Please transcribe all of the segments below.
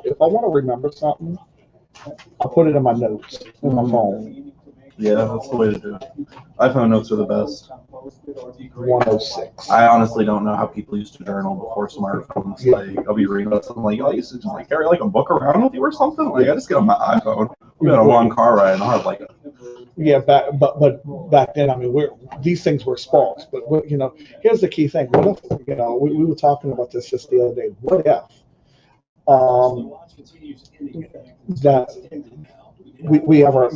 if I want to remember something, I'll put it in my notes in my phone. Yeah, that's the way to do it. iPhone notes are the best. 106. I honestly don't know how people used to journal before smartphones. Like, I'll be reading about something like, I used to just like carry like a book around with you or something. Like, I just get on my iPhone. We got a long car ride and I'll have like a. Yeah, but back then, I mean, these things were sparks. But here's the key thing. What if we were talking about this just the other day? What if that we ever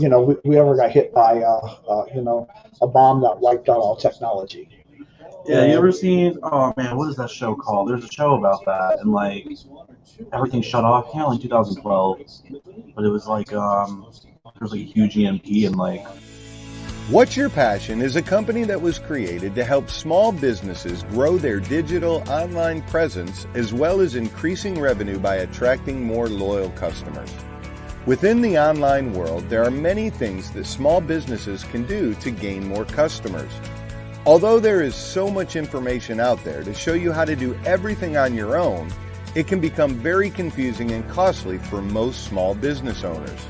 we ever got hit by a bomb that wiped out all technology? Yeah, you ever seen? Oh man, what is that show called? There's a show about that, and like everything shut off. Yeah, like 2012, but it was like there was like a huge EMP and like. What's Your Passion is a company that was created to help small businesses grow their digital online presence as well as increasing revenue by attracting more loyal customers. Within the online world, there are many things that small businesses can do to gain more customers. Although there is so much information out there to show you how to do everything on your own, it can become very confusing and costly for most small business owners.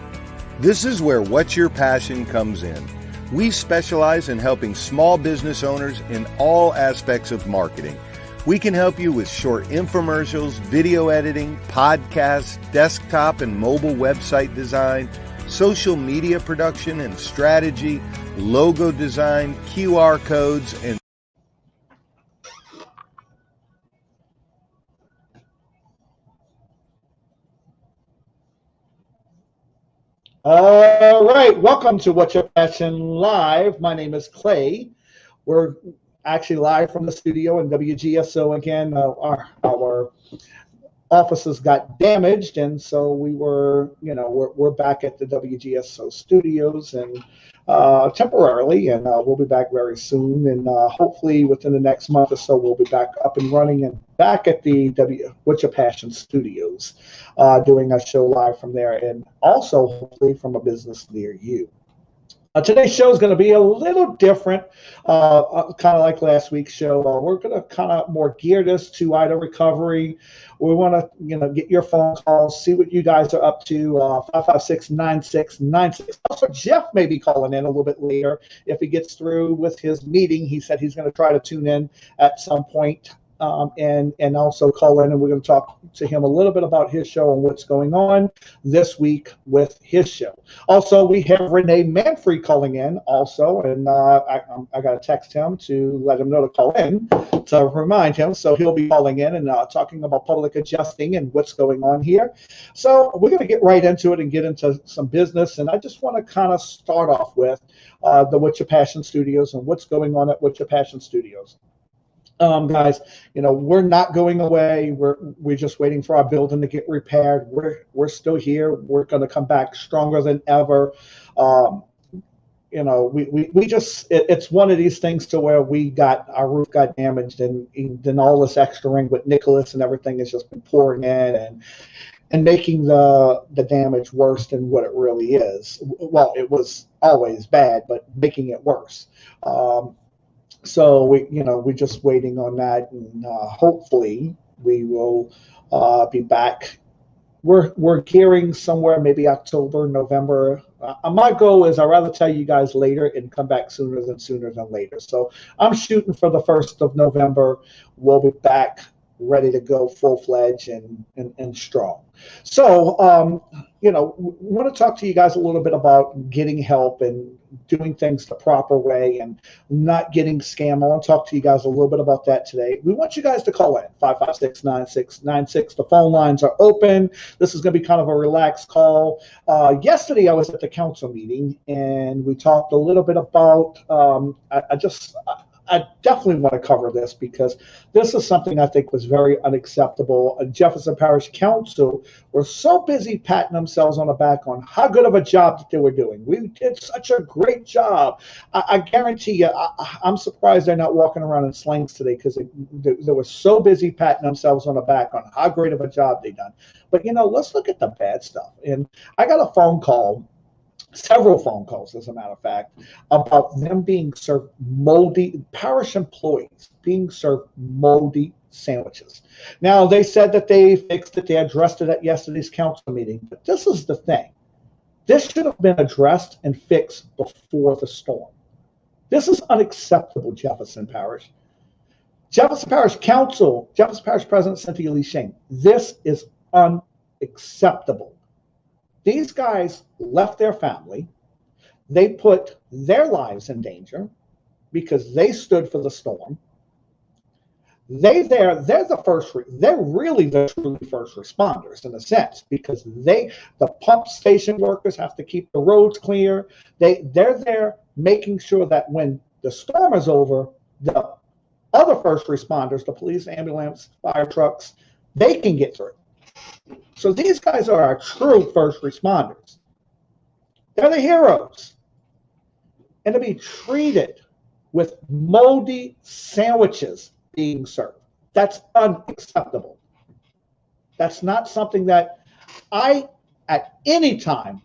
This is where What's Your Passion comes in. We specialize in helping small business owners in all aspects of marketing. We can help you with short infomercials, video editing, podcasts, desktop and mobile website design, social media production and strategy, logo design, QR codes, and All right, welcome to What's Your Passion Live. My name is Clay. We're actually live from the studio in WGSO again. Our offices got damaged, and so we're back at the WGSO studios and temporarily, and we'll be back very soon. And hopefully within the next month or so, we'll be back up and running and back at the What's Your Passion studios, doing a show live from there, and also hopefully from a business near you. Today's show is going to be a little different, kind of like last week's show. We're going to kind of more gear this to IDA recovery. We want to, get your phone calls, see what you guys are up to. 556-9696. Also, Jeff may be calling in a little bit later if he gets through with his meeting. He said he's going to try to tune in at some point. And also call in, and we're going to talk to him a little bit about his show and what's going on this week with his show. Also, we have Renee Manfrey calling in also, and I got to text him to let him know to call in to remind him. So he'll be calling in and talking about public adjusting and what's going on here. So we're going to get right into it and get into some business. And I just want to kind of start off with the What's Your Passion Studios and what's going on at What's Your Passion Studios. Guys, we're not going away. We're just waiting for our building to get repaired. We're still here. We're going to come back stronger than ever. We just it's one of these things to where our roof got damaged, and then all this extra rain with Nicholas and everything has just been pouring in and making the damage worse than what it really is. Well, it was always bad, but making it worse. So we're just waiting on that, and hopefully we will be back. We're gearing somewhere maybe October, November. My goal is I'd rather tell you guys later and come back sooner than later. So I'm shooting for the 1st of November. We'll be back ready to go full-fledged and strong. So, we want to talk to you guys a little bit about getting help and doing things the proper way and not getting scammed. I want to talk to you guys a little bit about that today. We want you guys to call in, 556-9696. The phone lines are open. This is going to be kind of a relaxed call. Yesterday, I was at the council meeting, and we talked a little bit about, I definitely want to cover this because this is something I think was very unacceptable. Jefferson Parish Council were so busy patting themselves on the back on how good of a job that they were doing. We did such a great job. I guarantee you, I'm surprised they're not walking around in slings today because they were so busy patting themselves on the back on how great of a job they done. But, let's look at the bad stuff. And I got a phone call, several phone calls, as a matter of fact, about them being served moldy, parish employees being served moldy sandwiches. Now, they said that they fixed it, they addressed it at yesterday's council meeting, but this is the thing. This should have been addressed and fixed before the storm. This is unacceptable, Jefferson Parish. Jefferson Parish Council, Jefferson Parish President Cynthia Lee Shane, this is unacceptable. These guys left their family. They put their lives in danger because they stood for the storm. They're really the truly first responders in a sense, because the pump station workers have to keep the roads clear. They're there making sure that when the storm is over, the other first responders, the police, ambulance, fire trucks, they can get through. So these guys are our true first responders. They're the heroes. And to be treated with moldy sandwiches being served, that's unacceptable. That's not something that I, at any time,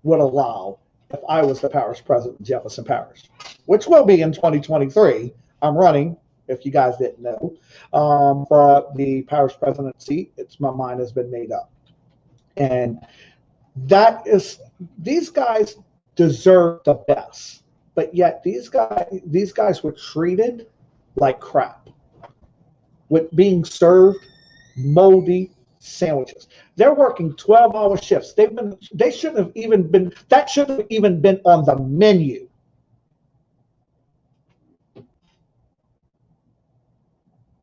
would allow if I was the parish president of Jefferson Parish, which will be in 2023. I'm running, if you guys didn't know, for the parish president seat. My mind has been made up. And these guys deserve the best, but yet these guys were treated like crap, with being served moldy sandwiches. They're working 12-hour shifts. That shouldn't have even been on the menu.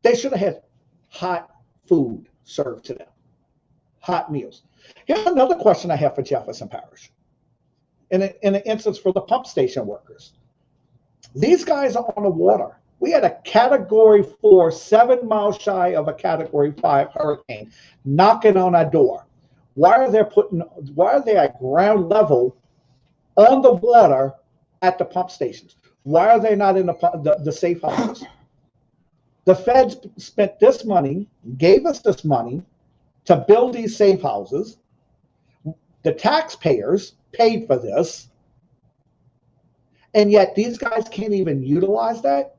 They should have had hot food served to them, hot meals. Here's another question I have for Jefferson Parish. In an instance for the pump station workers. These guys are on the water. We had a Category 4, 7 miles shy of a Category 5 hurricane knocking on our door. Why are they at ground level on the water at the pump stations? Why are they not in the safe houses? The feds spent this money, gave us this money to build these safe houses. The taxpayers paid for this. And yet these guys can't even utilize that.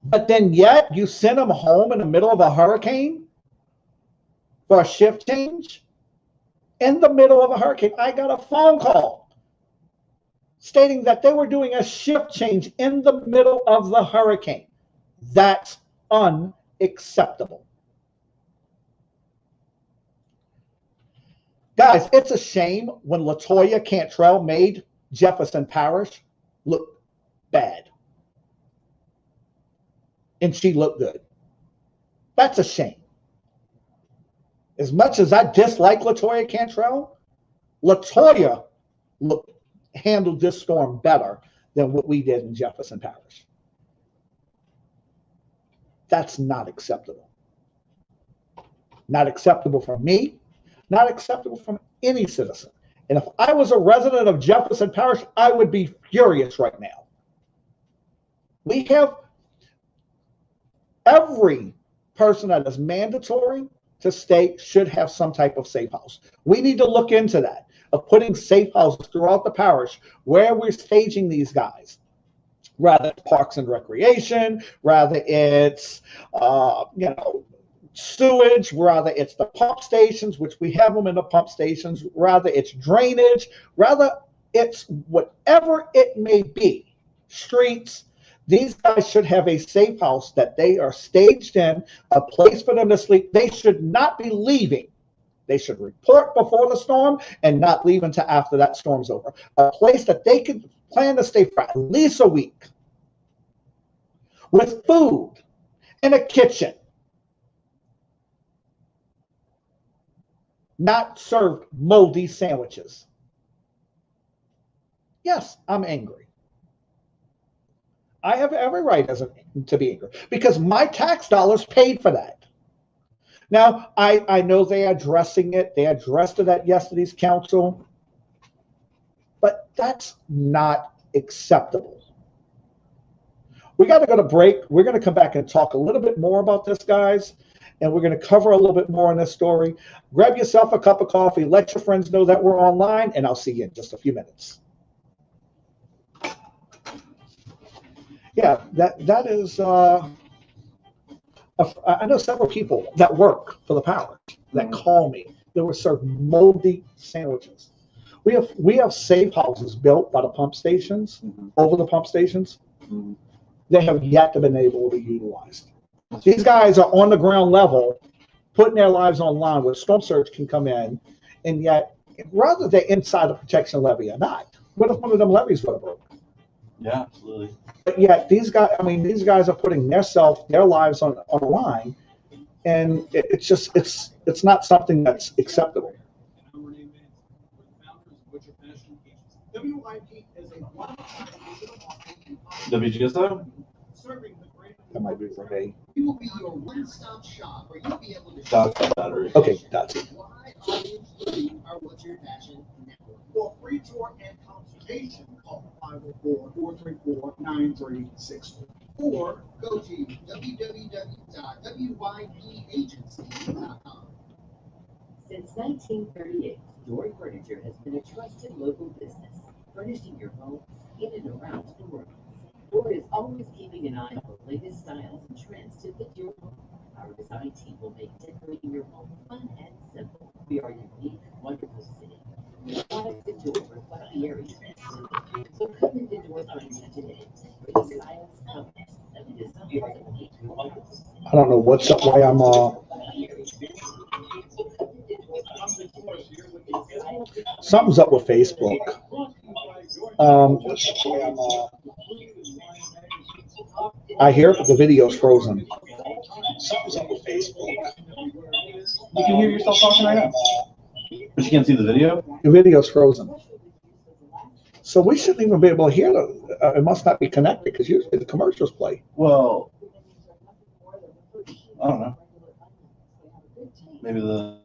But then yet you send them home in the middle of a hurricane for a shift change. In the middle of a hurricane, I got a phone call stating that they were doing a shift change in the middle of the hurricane. That's unacceptable. Guys, it's a shame when LaToya Cantrell made Jefferson Parish look bad. And she looked good. That's a shame. As much as I dislike LaToya Cantrell, LaToya handled this storm better than what we did in Jefferson Parish. That's not acceptable. Not acceptable from me, not acceptable from any citizen. And if I was a resident of Jefferson Parish, I would be furious right now. We have every person that is mandatory to stay should have some type of safe house. We need to look into that, of putting safe houses throughout the parish where we're staging these guys. Rather it's parks and recreation, rather it's sewage, rather it's the pump stations, which we have them in the pump stations, rather it's drainage, rather it's whatever it may be, streets. These guys should have a safe house that they are staged in, a place for them to sleep. They should not be leaving. They should report before the storm and not leave until after that storm's over. A place that they could plan to stay for at least a week with food and a kitchen. Not served moldy sandwiches. Yes, I'm angry. I have every right to be angry because my tax dollars paid for that. Now, I know they're addressing it. They addressed it at yesterday's council. But that's not acceptable. We got to go to break. We're going to come back and talk a little bit more about this, guys. And we're going to cover a little bit more on this story. Grab yourself a cup of coffee. Let your friends know that we're online. And I'll see you in just a few minutes. Yeah, that is I know several people that work for the palace that call me. They were served moldy sandwiches. We have safe houses built by the pump stations, over the pump stations. They have yet to been able to be utilized. These guys are on the ground level, putting their lives on line where storm surge can come in, and yet, rather they're inside the protection levee or not, what if one of them levees would have broke? Yeah, absolutely. But yet, these guys are putting their lives on the line, and it's not something that's acceptable. WGSO? That might be for me. We will be your one-stop shop where you'll be able to That's battery. Okay, that's it. why audience believe our What's Your Passion network. For free tour and consultation, call 504-434-9364 or go to www.wypagency.com. Since 1938, Dory Furniture has been a trusted local business, furnishing your home in and around the world. Dory is always keeping an eye on the latest styles and trends to fit your home. Our design team will make decorating your home fun and simple. We are unique, wonderful city. Your products and doors reflect the area. So come into Dory Furniture today for the styles, comforts, and the designs that make your wonderful city. I don't know why I'm something's up with Facebook. I hear the video's frozen. Something's up with Facebook. You can hear yourself talking right now. But you can't see the video? The video's frozen. So we shouldn't even be able to hear it must not be connected because usually the commercials play. Well, I don't know. Maybe the...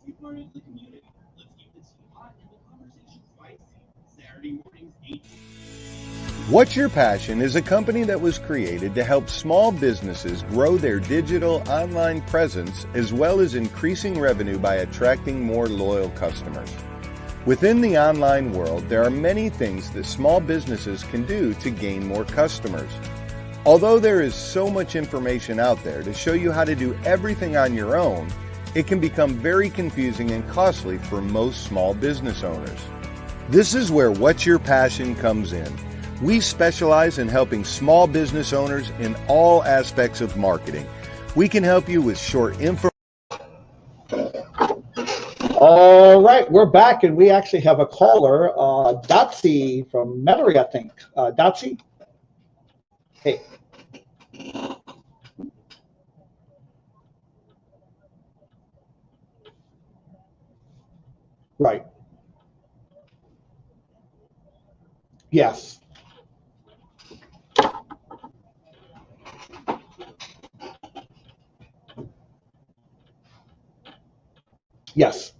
Be part of the community. Let's keep this hot and the conversation spicy. Saturday mornings, 8. What's Your Passion is a company that was created to help small businesses grow their digital online presence as well as increasing revenue by attracting more loyal customers. Within the online world, there are many things that small businesses can do to gain more customers. Although there is so much information out there to show you how to do everything on your own, it can become very confusing and costly for most small business owners. This is where What's Your Passion comes in. We specialize in helping small business owners in all aspects of marketing. We can help you with short info. All right, we're back, and we actually have a caller, Dotsie from Metairie, I think. Dotsie? Hey. Right. Yes. Yes.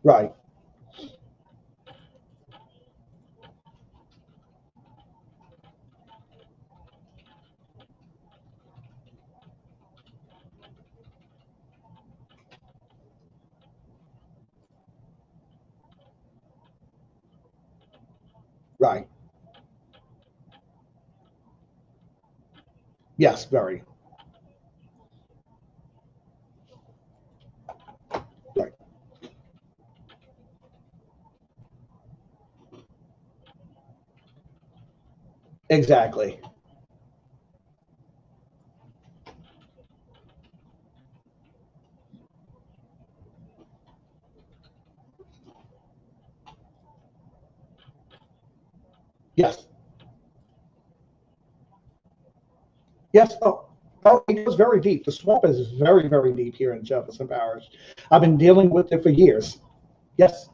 Right. Right. Yes, very. Right. Exactly. Yes. Yes. Oh, oh, it goes very deep. The swamp is very, very deep here in Jefferson Parish. I've been dealing with it for years. Yes.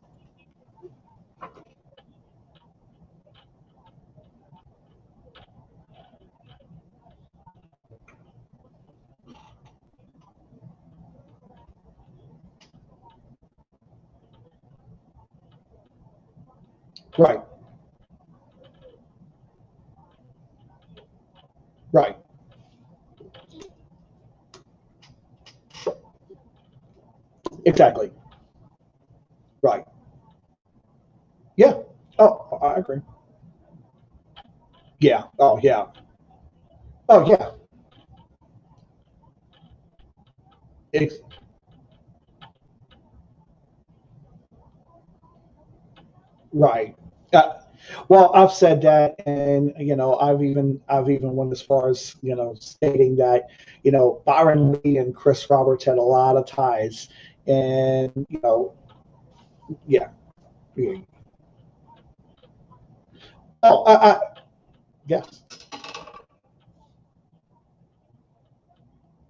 Right. Right. Exactly. Right. Yeah. Oh, I agree. Yeah. Oh, yeah. Oh, yeah. Ex- right. Uh, well, I've said that, and I've even went as far as stating that Byron Lee and Chris Roberts had a lot of ties, and yeah, yeah. Oh, yes,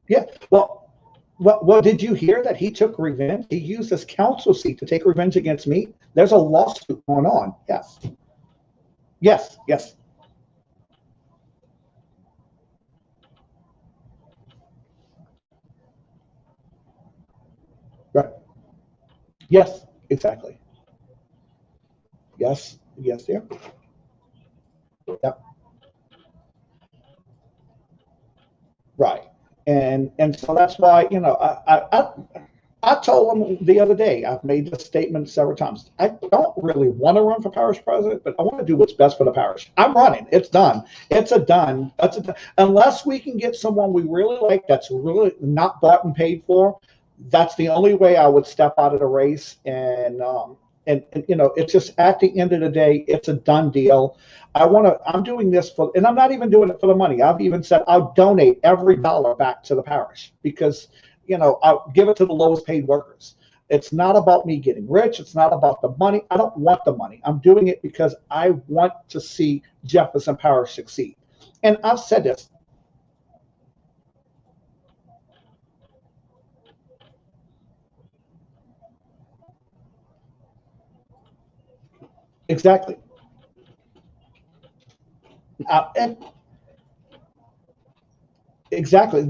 yeah. Well, what did you hear that he took revenge? He used his council seat to take revenge against me. There's a lawsuit going on. Yes, yes, yes. Right. Yes, exactly. Yes, yes, yeah. Yep. Right. And so that's why, I told them the other day, I've made this statement several times. I don't really want to run for parish president, but I want to do what's best for the parish. I'm running. It's done. It's a done. That's a done. Unless we can get someone we really like that's really not bought and paid for, that's the only way I would step out of the race. And it's just at the end of the day, it's a done deal. I'm doing this and I'm not even doing it for the money. I've even said I'll donate every dollar back to the parish because I'll give it to the lowest paid workers. It's not about me getting rich. It's not about the money. I don't want the money. I'm doing it because I want to see Jefferson Parish succeed. And I've said this exactly. And exactly.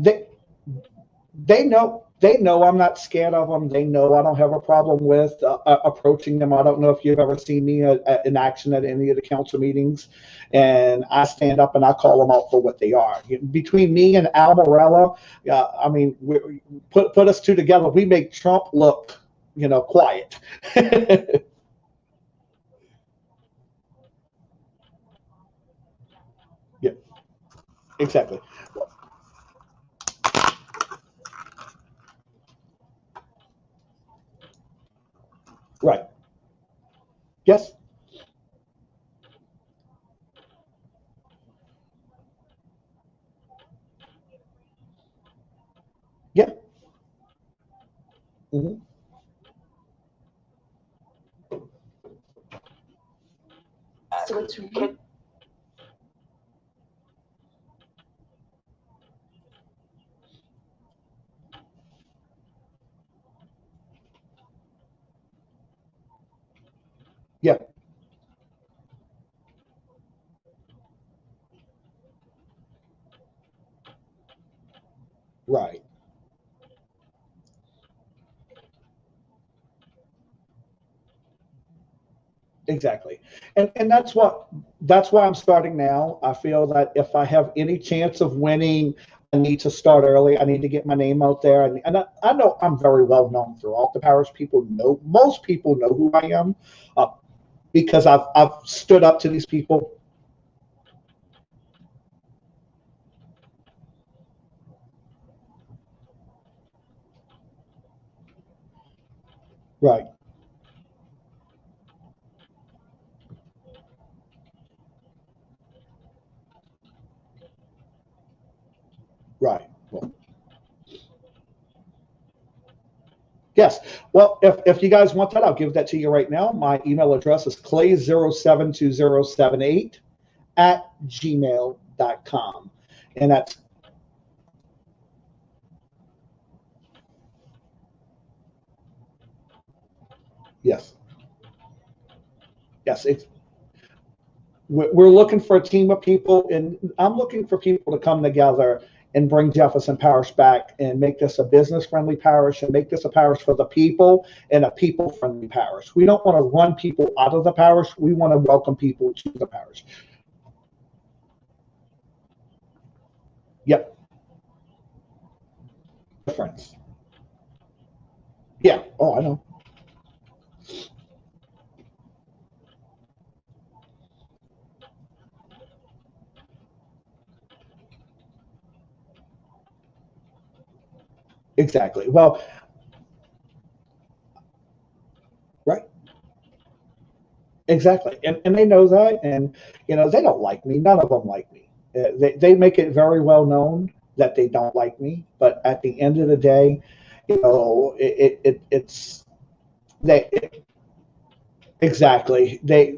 They know I'm not scared of them. They know I don't have a problem with approaching them. I don't know if you've ever seen me in action at any of the council meetings, and I stand up and I call them out for what they are. Between me and Al Morella, I mean, put us two together, we make Trump look, quiet. Yeah, exactly. Right. Yes. Yeah. Hmm. So it's really Yeah. Right. Exactly. And that's why I'm starting now. I feel that if I have any chance of winning, I need to start early. I need to get my name out there. And I know I'm very well known throughout the parish. Most people know who I am, uh, because I've stood up to these people. Right. Right. Well, yes. Well, if you guys want that, I'll give that to you right now. My email address is clay072078 @gmail.com. And that's, yes. Yes. We're looking for a team of people, and I'm looking for people to come together and bring Jefferson Parish back and make this a business-friendly parish and make this a parish for the people and a people-friendly parish. We don't want to run people out of the parish. We want to welcome people to the parish. Yep. Friends. Yeah. Oh, I know. Exactly. Well, right. Exactly. And they know that. And, they don't like me. None of them like me. They make it very well known that they don't like me. But at the end of the day, it's they exactly they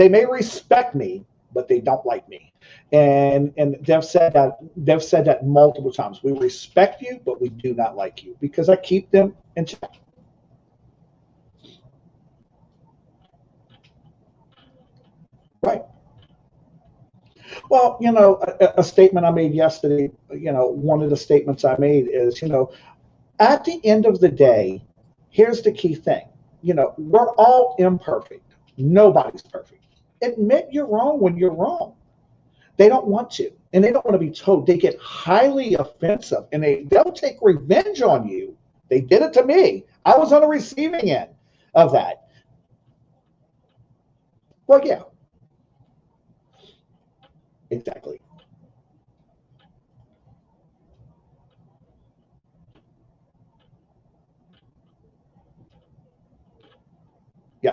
may respect me, but they don't like me. And they've said that multiple times. We respect you, but we do not like you because I keep them in check. Right. Well, a statement I made yesterday, one of the statements I made is, at the end of the day, here's the key thing. We're all imperfect. Nobody's perfect. Admit you're wrong when you're wrong. They don't want to, and they don't want to be told. They get highly offensive, and they'll take revenge on you. They did it to me. I was on the receiving end of that. Well, yeah, exactly. Yeah.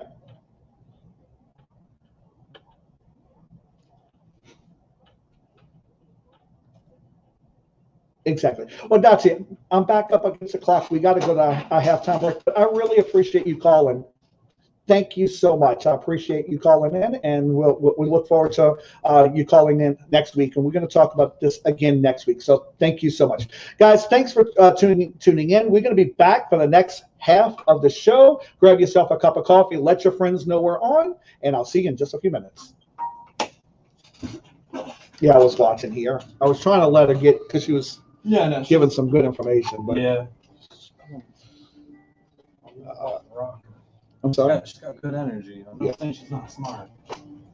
Exactly. Well, that's it. I'm back up against the clock. We got to go to our halftime break. But I really appreciate you calling. Thank you so much. I appreciate you calling in, and we look forward to you calling in next week. And we're going to talk about this again next week. So thank you so much, guys. Thanks for tuning in. We're going to be back for the next half of the show. Grab yourself a cup of coffee. Let your friends know we're on, and I'll see you in just a few minutes. Yeah, I was watching here. I was trying to let her get because she was giving some good information. But Yeah. I'm sorry. She's got good energy. I'm not saying she's not smart.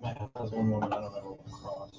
Man, that's one woman I don't ever cross.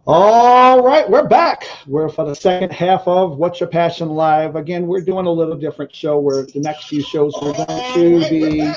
All right, we're back. We're for the second half of What's Your Passion Live. Again, we're doing a little different show where the next few shows we're going to be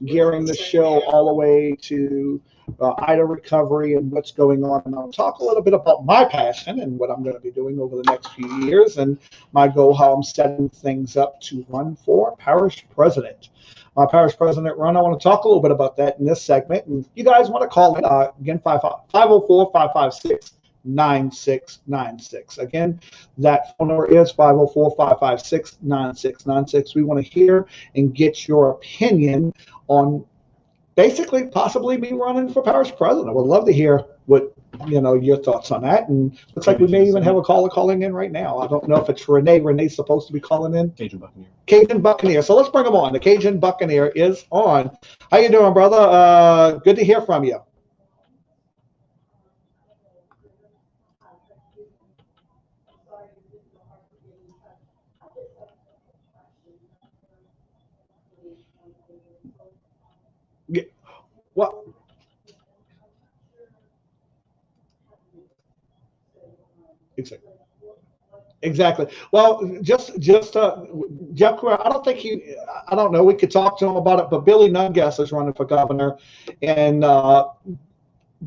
gearing the show all the way to IDA recovery and what's going on. And I'll talk a little bit about my passion and what I'm going to be doing over the next few years and my goal, how I'm setting things up to run for parish president. My parish president run, I want to talk a little bit about that in this segment. And you guys want to call in, again, 504-556. 9696. Again, that phone number is 504-556-9696. We want to hear and get your opinion on basically possibly me running for parish president. I would love to hear what your thoughts on that. And looks like we may even have a caller calling in right now. I don't know if it's Renee. Renee's supposed to be calling in. Cajun Buccaneer. Cajun Buccaneer. So let's bring him on. The Cajun Buccaneer is on. How you doing, brother? Good to hear from you. Yeah. Well, exactly. Well, just Jeff Carrera, I don't think I don't know. We could talk to him about it, but Billy Nungas is running for governor, and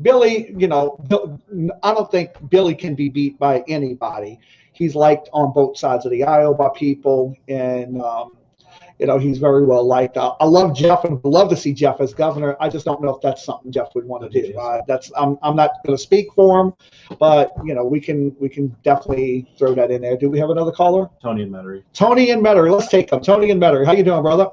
Billy, I don't think Billy can be beat by anybody. He's liked on both sides of the aisle by people, and he's very well liked. I love Jeff and would love to see Jeff as governor. I just don't know if that's something Jeff would want to do. I'm not going to speak for him, but we can definitely throw that in there. Do we have another caller? Tony and Metairie. Tony and Metairie. Let's take him. Tony and Metairie. How you doing, brother?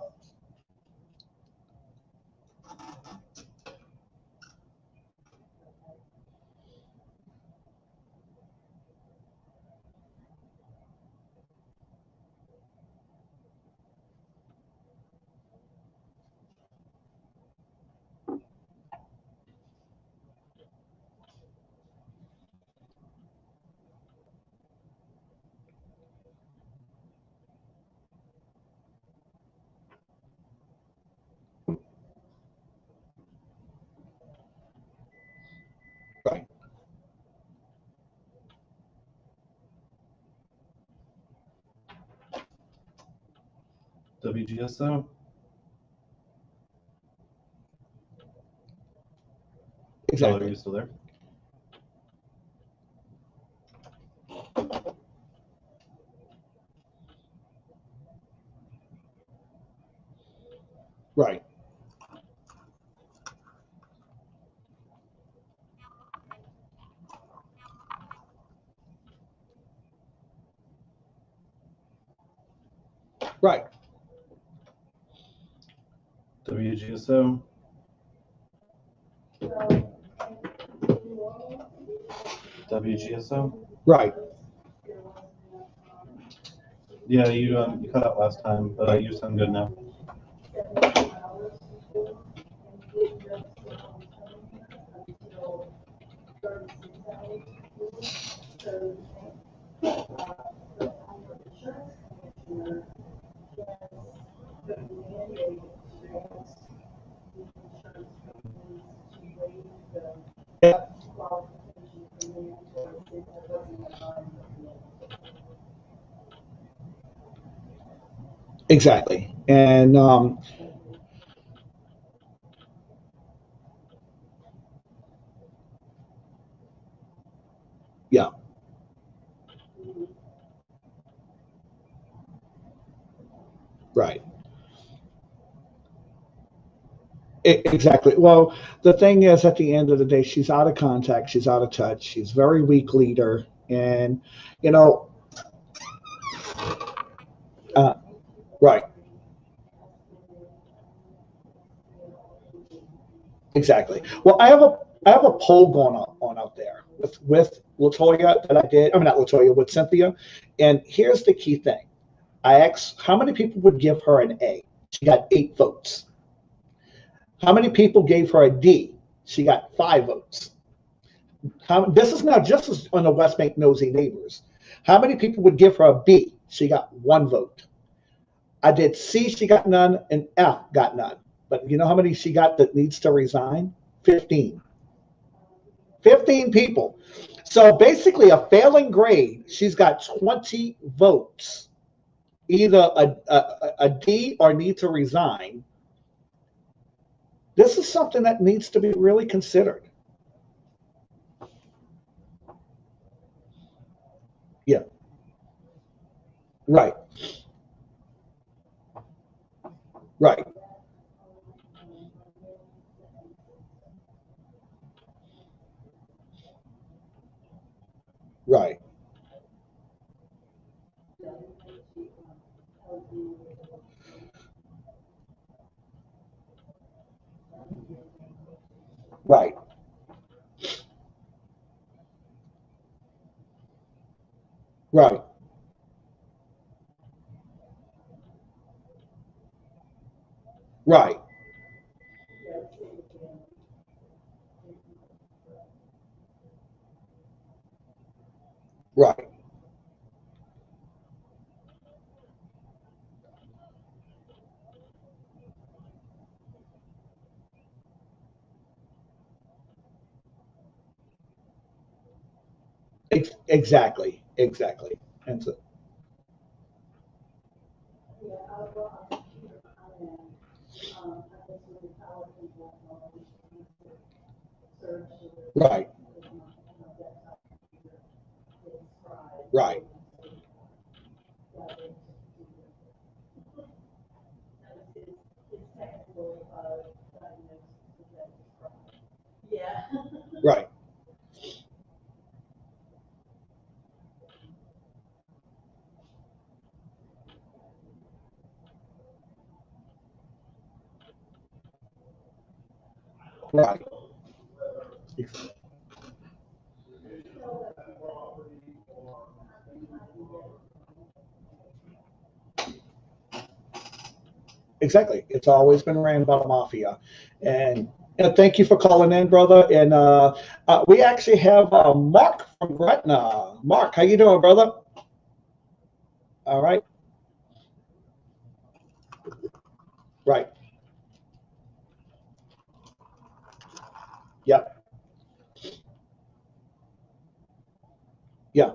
Right. WGSO. Exactly. Are you still there? Right. Right. WGSO. WGSO. Right. Yeah, you cut out last time, but you sound good now. Yeah. Exactly. And yeah. Right. Exactly. Well, the thing is, at the end of the day, she's out of contact. She's out of touch. She's a very weak leader. And, right. Exactly. Well, I have a poll going on out there with Latoya that I did. I mean, not Latoya, with Cynthia. And here's the key thing. I asked how many people would give her an A. She got 8 votes. How many people gave her a D? She got 5 votes. This is now just on the West Bank Nosy Neighbors. How many people would give her a B? She got 1 vote. I did C, she got none, and F got none. But you know how many she got that needs to resign? 15. 15 people. So basically, a failing grade, she's got 20 votes, either a D or need to resign. This is something that needs to be really considered. Yeah. Right. Right. Right. Right. Right. Right. Right. Exactly. Exactly. And so, right. Right. Right. Right. Exactly. It's always been ran by the mafia. And thank you for calling in, brother. And we actually have Mark from Gretna. Mark, how you doing, brother? All right. Right. Yep. Yeah.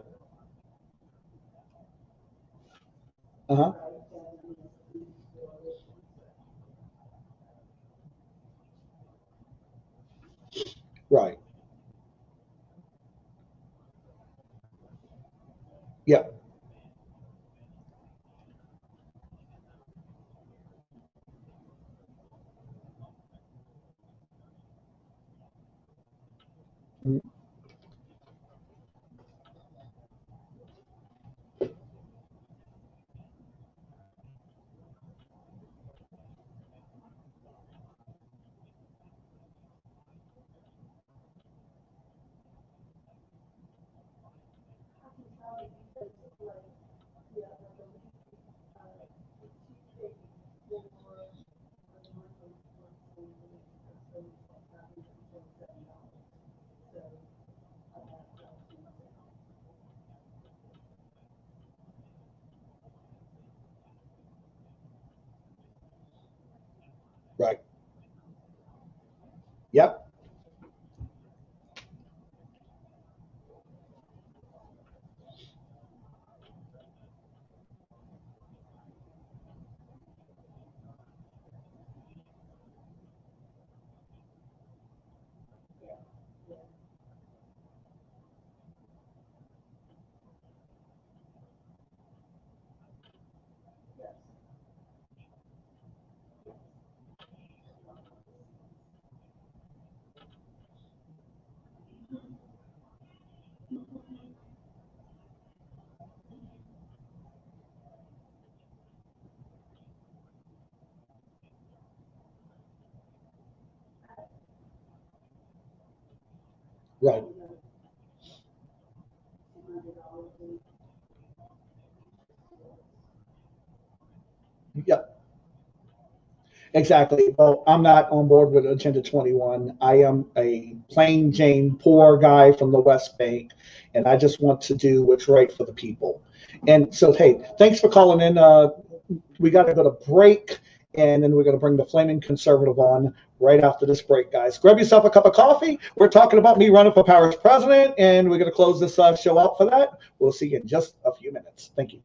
Uh-huh. Right. Yep. Mm. Right. Yep. Right. Yep. Exactly. Well, I'm not on board with Agenda 21. I am a plain Jane poor guy from the West Bank, and I just want to do what's right for the people. And so, hey, thanks for calling in. We got to go to break, and then we're going to bring the Flaming Conservative on right after this break, guys. Grab yourself a cup of coffee. We're talking about me running for Paris president, and we're going to close this show out for that. We'll see you in just a few minutes. Thank you.